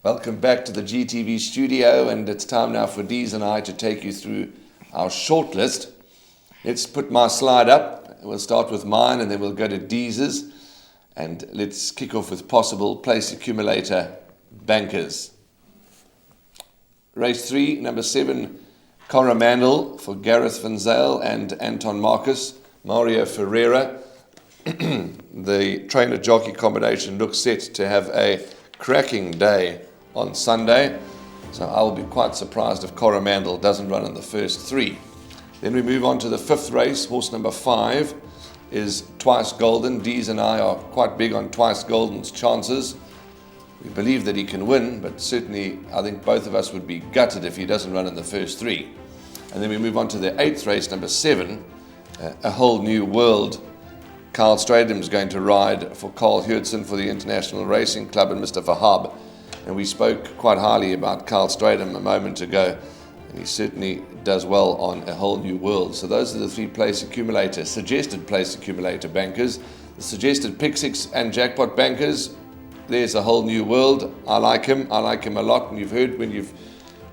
Welcome back to the GTV studio, and it's time now for Dees and I to take you through our shortlist. Let's put my slide up. We'll start with mine and then we'll go to Dees's, and let's kick off with possible place accumulator bankers. Race 3, number 7, Coromandel for Gareth Van Zyl and Anton Marcus. Mario Ferreira. The trainer-jockey combination looks set to have a cracking day on Sunday, so I will be quite surprised if Coromandel doesn't run in the first 3. Then we move on to the 5th race. Horse number 5 is Twice Golden. Dees and I are quite big on Twice Golden's chances. We believe that he can win, but certainly I think both of us would be gutted if he doesn't run in the first 3. And then we move on to the 8th race, number 7, A Whole New World. Carl Stradham is going to ride for Carl Hudson for the International Racing Club and Mr. Fahab. And we spoke quite highly about Carl Stradham a moment ago, and he certainly does well on A Whole New World. So those are the 3 place accumulator, suggested place accumulator bankers. The suggested pick 6 and jackpot bankers, there's A Whole New World. I like him a lot, and you've heard when you've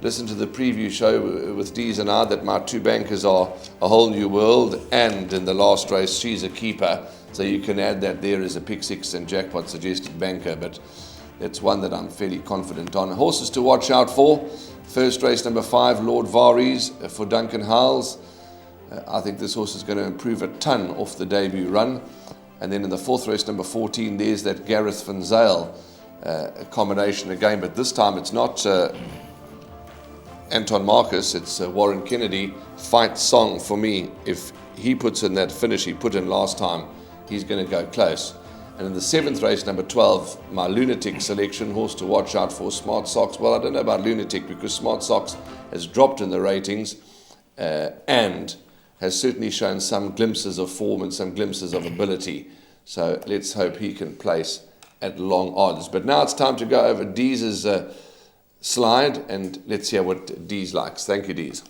listened to the preview show with Dees and I that my 2 bankers are A Whole New World and in the last race She's a Keeper. So you can add that there as a pick 6 and jackpot suggested banker, but it's one that I'm fairly confident on. Horses to watch out for. First race, number 5, Lord Varies for Duncan Howells. I think this horse is going to improve a ton off the debut run. And then in the 4th race, number 14, there's that Gareth Van Zyl combination again, but this time it's not Anton Marcus, it's Warren Kennedy. Fight Song for me. If he puts in that finish he put in last time, he's going to go close. And in the 7th race, number 12, my Lunatic selection, horse to watch out for, Smart Socks. Well, I don't know about Lunatic because Smart Socks has dropped in the ratings and has certainly shown some glimpses of form and some glimpses of ability. So let's hope he can place at long odds. But now it's time to go over Dees's slide, and let's hear what Dees likes. Thank you, Dees.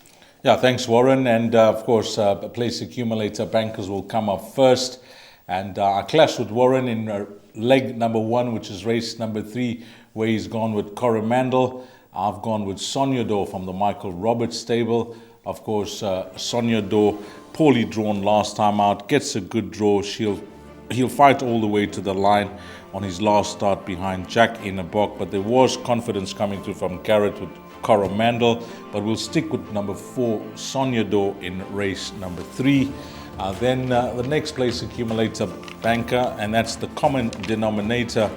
Yeah, thanks, Warren. And of course, place accumulator bankers will come up first. And I clashed with Warren in leg number 1, which is race number 3, where he's gone with Coromandel. I've gone with Sonia Dor from the Michael Roberts stable. Of course, Sonia Dor, poorly drawn last time out, gets a good draw. He'll fight all the way to the line on his last start behind Jack in a Bock. But there was confidence coming through from Garrett with Coromandel. But we'll stick with number 4, Sonia Dor, in race number 3. Then the next place accumulator banker, and that's the common denominator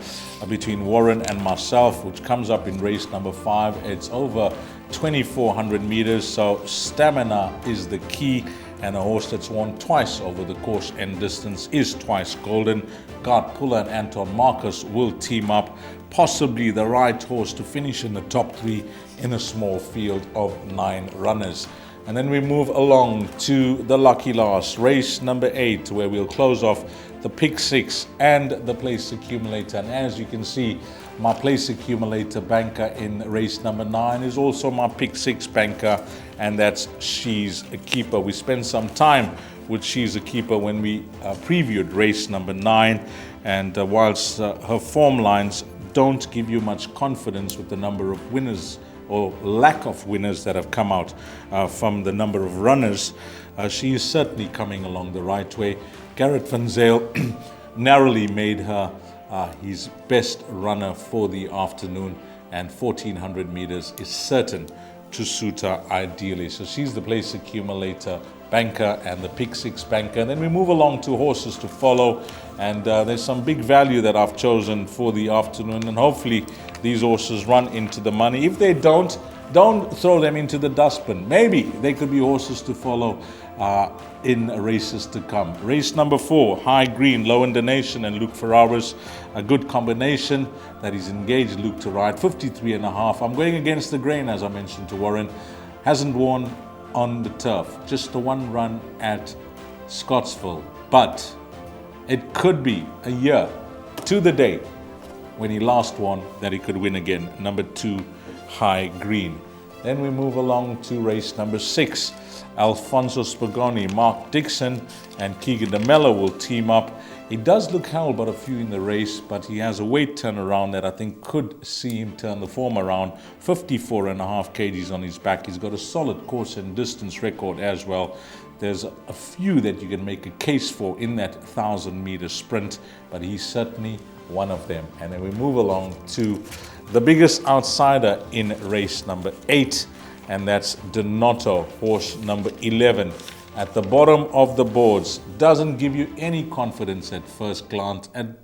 between Warren and myself, which comes up in race number 5. It's over 2,400 meters, so stamina is the key, and a horse that's won twice over the course and distance is Twice Golden. Gart Puller and Anton Marcus will team up, possibly the right horse to finish in the top 3 in a small field of 9 runners. And then we move along to the lucky last, race number 8, where we'll close off the pick 6 and the place accumulator. And as you can see, my place accumulator banker in race number 9 is also my pick 6 banker, and that's She's a Keeper. We spent some time with She's a Keeper when we previewed race number 9, and whilst her form lines don't give you much confidence with the number of winners or lack of winners that have come out from the number of runners, she is certainly coming along the right way. Gareth Van Zyl narrowly made her his best runner for the afternoon, and 1,400 meters is certain to suit her ideally. So she's the place accumulator banker and the pick 6 banker. And then we move along to horses to follow, and there's some big value that I've chosen for the afternoon, and hopefully these horses run into the money. If they don't throw them into the dustbin. Maybe they could be horses to follow in races to come. Race number 4, High Green, Low Donation and Luke Ferraris. A good combination that is engaged Luke to ride, 53.5. I'm going against the grain, as I mentioned to Warren. Hasn't won on the turf, just the 1 run at Scottsville. But it could be a year to the day when he last won that he could win again. Number 2, High Green. Then we move along to race number 6. Alfonso Spagoni, Mark Dixon and Keegan DeMello will team up He does look held by a few in the race, but he has a weight turnaround that I think could see him turn the form around. 54.5 kgs on his back. He's got a solid course and distance record as well. There's a few that you can make a case for in that 1,000-meter sprint, but he's certainly one of them. And then we move along to the biggest outsider in race number 8, and that's Donato, horse number 11. At the bottom of the boards, doesn't give you any confidence at first glance. And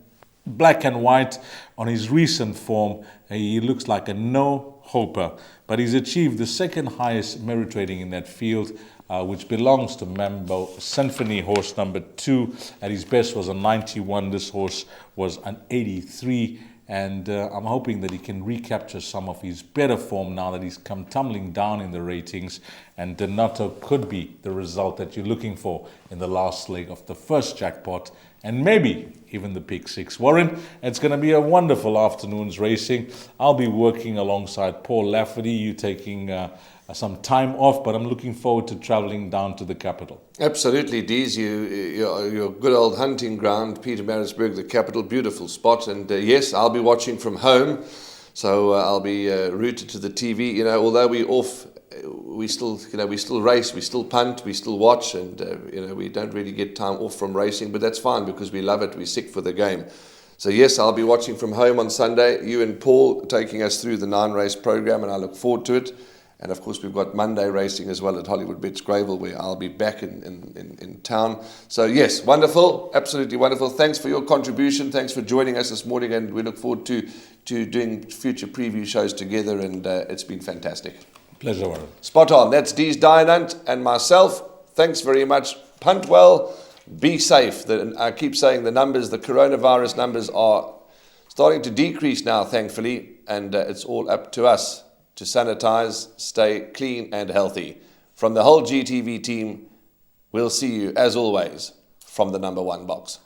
black and white on his recent form, he looks like a no-hoper. But he's achieved the second highest merit rating in that field, which belongs to Mambo Symphony, horse number 2. At his best was a 91. This horse was an 83. And I'm hoping that he can recapture some of his better form now that he's come tumbling down in the ratings. And Donato could be the result that you're looking for in the last leg of the first jackpot, and maybe even the pick 6. Warren, it's going to be a wonderful afternoon's racing. I'll be working alongside Paul Lafferty, you taking some time off, but I'm looking forward to traveling down to the capital. Absolutely, Dees. Your good old hunting ground, Pietermaritzburg, the capital, beautiful spot. And yes, I'll be watching from home, so I'll be rooted to the TV. You know, although we're off, we still race, we still punt, we still watch, and we don't really get time off from racing, but that's fine because we love it. We're sick for the game. So yes, I'll be watching from home on Sunday. You and Paul taking us through the 9-race program, and I look forward to it. And of course, we've got Monday racing as well at Hollywood Bets Gravel, where I'll be back in town. So yes, wonderful, absolutely wonderful. Thanks for your contribution. Thanks for joining us this morning, and we look forward to doing future preview shows together. And it's been fantastic. Pleasure, Warren. Spot on. That's Dees Dynant and myself. Thanks very much. Punt well. Be safe. I keep saying the coronavirus numbers are starting to decrease now, thankfully, and it's all up to us to sanitize, stay clean and healthy. From the whole GTV team, we'll see you, as always, from the number 1 box.